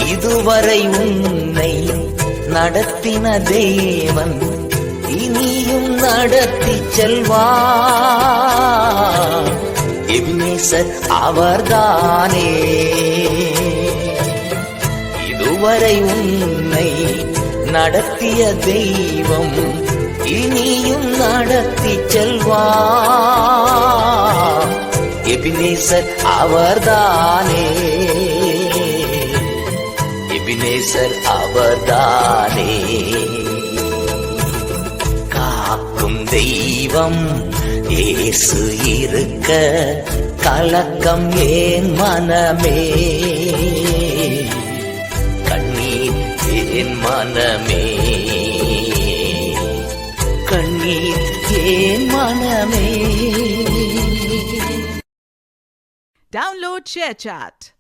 இதுவரை உன்னை நடத்தின தேவன் இனியும் நடத்தி செல்வார். எபினேசர் அவர்தானே. இதுவரை உன்னை நடத்திய தெய்வம் இனியும் நடத்தி செல்வார். எபினேசர் அவர்தானே. எபினேசர் அவர்தானே. காக்கும் தெய்வம் இயேசு இருக்க கலக்கம் ஏன் மனமே, கண்ணீர் ஏன் மனமே, கண்ணீர் ஏன் மனமே. Download ShareChat.